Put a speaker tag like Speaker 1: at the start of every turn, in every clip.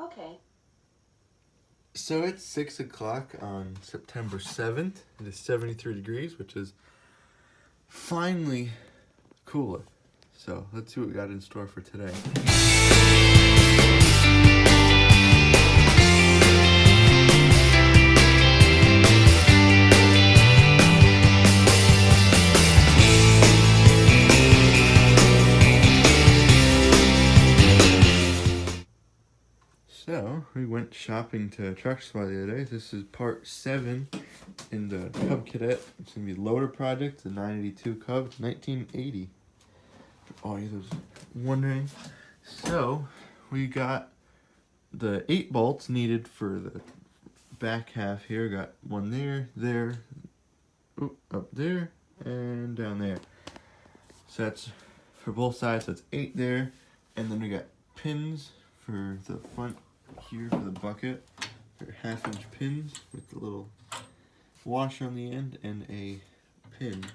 Speaker 1: Okay.
Speaker 2: So it's 6 o'clock on September 7th. It is 73 degrees, which is finally cooler. So let's see what we got in store for today. So, we went shopping to Truck Supply the other day. This is part 7 in the Cub Cadet. It's going to be Loader Project, the 982 Cub, 1980. For all you those wondering. So, we got the 8 bolts needed for the back half here. Got one there, up there, and down there. So that's for both sides, that's 8 there. And then we got pins for the front here for the bucket. They're 1/2-inch pins with the little washer on the end and a pin.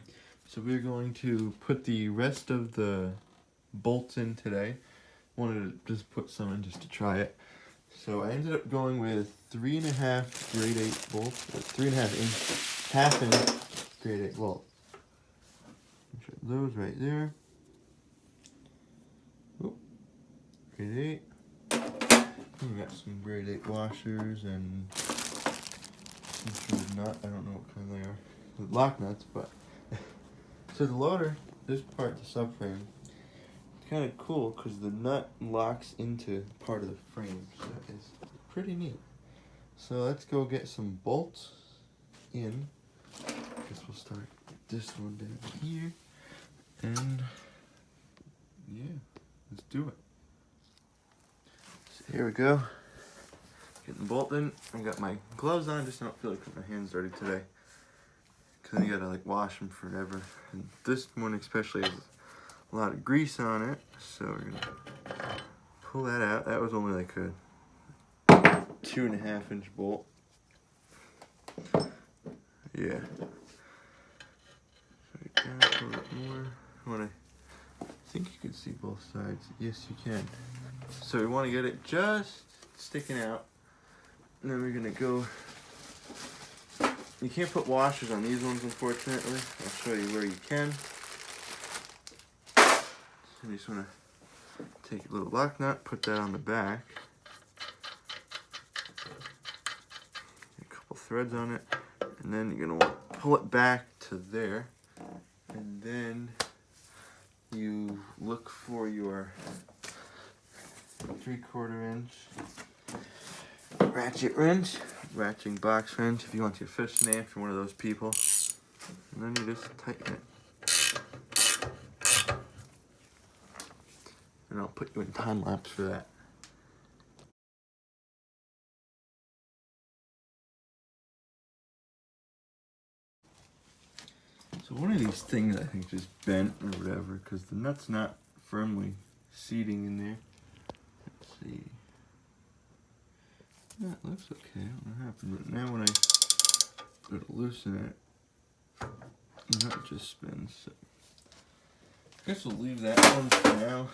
Speaker 2: So we're going to put the rest of the bolts in today. Wanted to just put some in just to try it. So I ended up going with 3.5 grade 8 bolts, or 3.5 inch, 1/2 inch grade 8 bolts. Those right there. Oh, grade 8. We got some grade 8 washers and some sort of nut. I don't know what kind they are. The lock nuts, but so the loader, this part, the subframe, it's kind of cool because the nut locks into part of the frame. So it's pretty neat. So let's go get some bolts in. I guess we'll start this one down here. And yeah, let's do it. So here we go. Getting the bolt in. I got my gloves on, just don't feel like putting my hands dirty today. Cause you gotta like wash them forever. And this one especially has a lot of grease on it. So we're gonna pull that out. That was only like a 2.5 inch bolt. Yeah. Right down, pull it more. I think you can see both sides. Yes, you can. So we want to get it just sticking out. And then we're going to go... You can't put washers on these ones, unfortunately. I'll show you where you can. So you just want to take a little lock nut, put that on the back. A couple threads on it. And then you're going to want to pull it back to there. And then you look for your 3/4 inch ratchet wrench, ratcheting box wrench if you want your fish snap, if you're one of those people. And then you just tighten it. And I'll put you in time lapse for that. So one of these things I think just bent or whatever because the nut's not firmly seating in there. Let's see. That looks okay. I don't know what happened. But now when I go to loosen it, the nut just spins. So I guess we'll leave that one for now.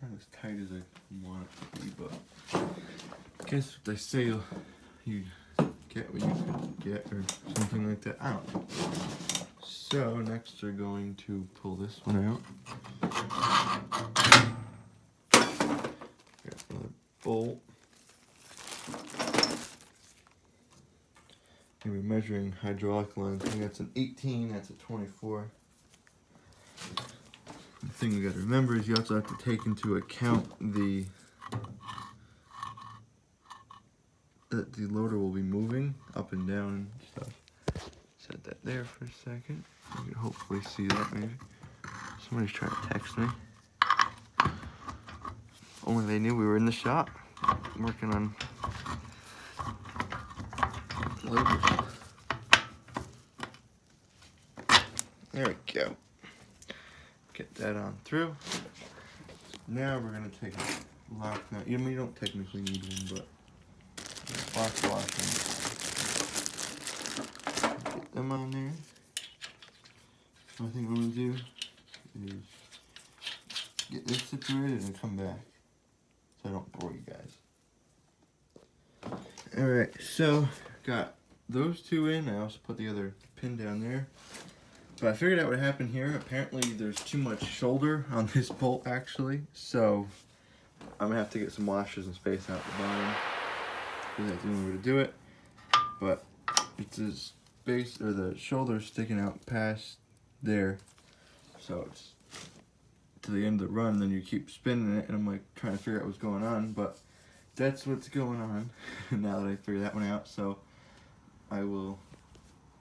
Speaker 2: Not as tight as I want it to be, but I guess they say you get what you can get or something like that. I don't know. So next we're going to pull this one out. Got another bolt. And we're measuring hydraulic lines. I think that's an 18, that's a 24. The thing we got to remember is you also have to take into account that the loader will be moving up and down and stuff. Set that there for a second. You can hopefully see that maybe. Somebody's trying to text me. Only they knew we were in the shop working on loaders. There we go. Get that on through. Now we're gonna take a lock nut. You don't technically need one, but box washers. Get them on there. So I think what I'm gonna do is get situated and come back so I don't bore you guys. Alright, so got those two in. I also put the other pin down there. But I figured out what happened here. Apparently there's too much shoulder on this bolt actually. So I'm gonna have to get some washers and space out the bottom. That's the only way to do it. But it's this base, or the shoulder sticking out past there. So it's to the end of the run, then you keep spinning it, and I'm like trying to figure out what's going on, but that's what's going on now that I figured that one out. So I will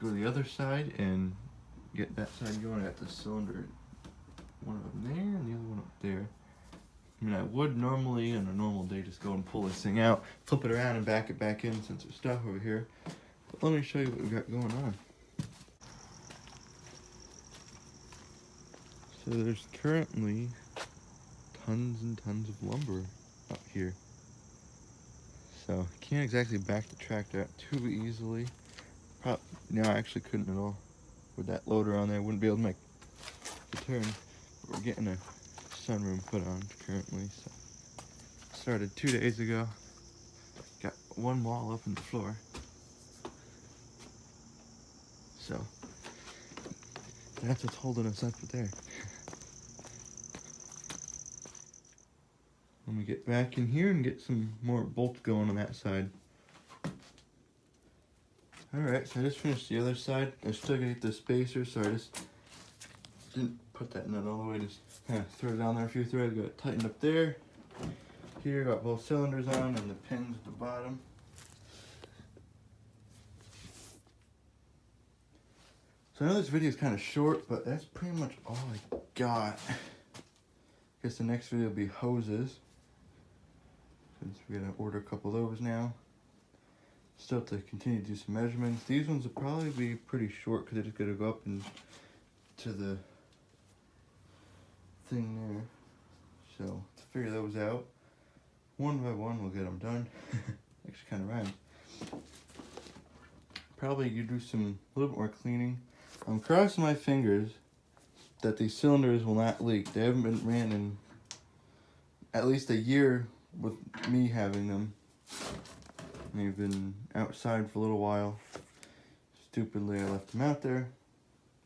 Speaker 2: go to the other side and get that side going at the cylinder. One of them there and the other one up there. I mean, I would normally on a normal day just go and pull this thing out, flip it around and back it back in since there's stuff over here. But let me show you what we've got going on. So there's currently tons and tons of lumber up here. So I can't exactly back the tractor out too easily. No, I actually couldn't at all. With that loader on there, I wouldn't be able to make the turn. But we're getting a sunroom put on currently. So started 2 days ago. Got one wall up in the floor. So that's what's holding us up there. Let me get back in here and get some more bolts going on that side. Alright, so I just finished the other side. I still gotta get the spacer, so I just didn't put that nut all the way. Just kind of threw it down there a few threads, got it tightened up there. Here, got both cylinders on and the pins at the bottom. So I know this video is kind of short, but that's pretty much all I got. Guess the next video will be hoses. Since we gotta order a couple of those now. Still have to continue to do some measurements. These ones will probably be pretty short because they're just gonna go up and to the thing there. So to figure those out, one by one we'll get them done. Actually kind of rhymes. Probably you do some a little bit more cleaning. I'm crossing my fingers that these cylinders will not leak. They haven't been ran in at least a year with me having them. They've been outside for a little while. Stupidly, I left them out there,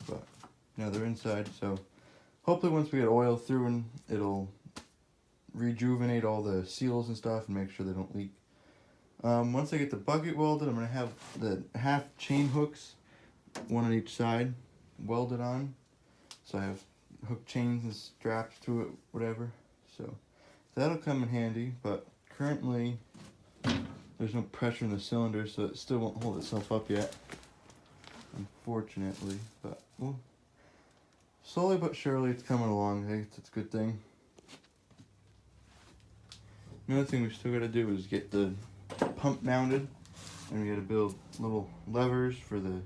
Speaker 2: but now they're inside. So hopefully once we get oil through, and it'll rejuvenate all the seals and stuff and make sure they don't leak. Once I get the bucket welded, I'm gonna have the half chain hooks, one on each side, welded on. So I have hook chains and straps to it, whatever. So that'll come in handy, but currently there's no pressure in the cylinder, so it still won't hold itself up yet, unfortunately. But well, slowly but surely it's coming along. Hey, it's a good thing. Another thing we still gotta do is get the pump mounted, and we gotta build little levers for the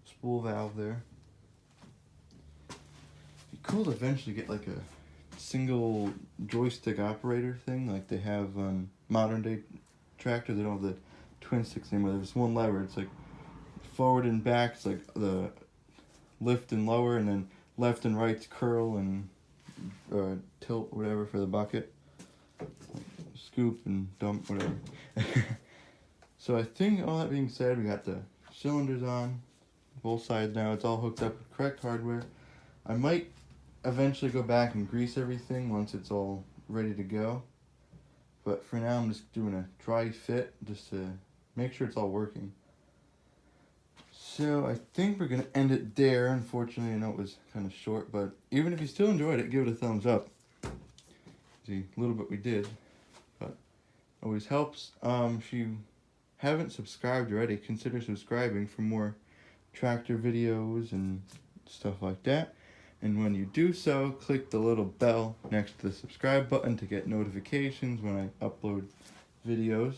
Speaker 2: spool valve there. It'd be cool to eventually get like a single joystick operator thing like they have on modern day tractor. They don't have the twin sticks anymore. There's one lever. It's like forward and back. It's like the lift and lower, and then left and right's curl and tilt, whatever, for the bucket. Scoop and dump, whatever. So I think all that being said, we got the cylinders on both sides now. It's all hooked up with correct hardware. I might eventually go back and grease everything once it's all ready to go. But for now, I'm just doing a dry fit just to make sure it's all working. So I think we're going to end it there. Unfortunately, I know it was kind of short, but even if you still enjoyed it, give it a thumbs up. See, a little bit we did, but always helps. If you haven't subscribed already, consider subscribing for more tractor videos and stuff like that. And when you do so, click the little bell next to the subscribe button to get notifications when I upload videos.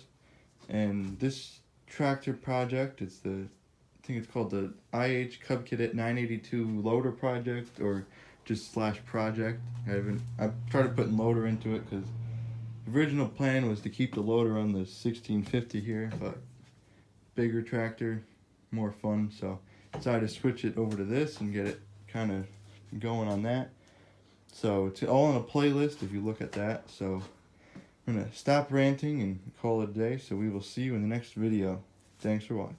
Speaker 2: And this tractor project, I think it's called the IH Cub Cadet 982 loader project, or just /project. I've started putting loader into it because the original plan was to keep the loader on the 1650 here, but bigger tractor, more fun, so decided to switch it over to this and get it kind of going on that. So it's all on a playlist if you look at that. So I'm going to stop ranting and call it a day. So we will see you in the next video. Thanks for watching.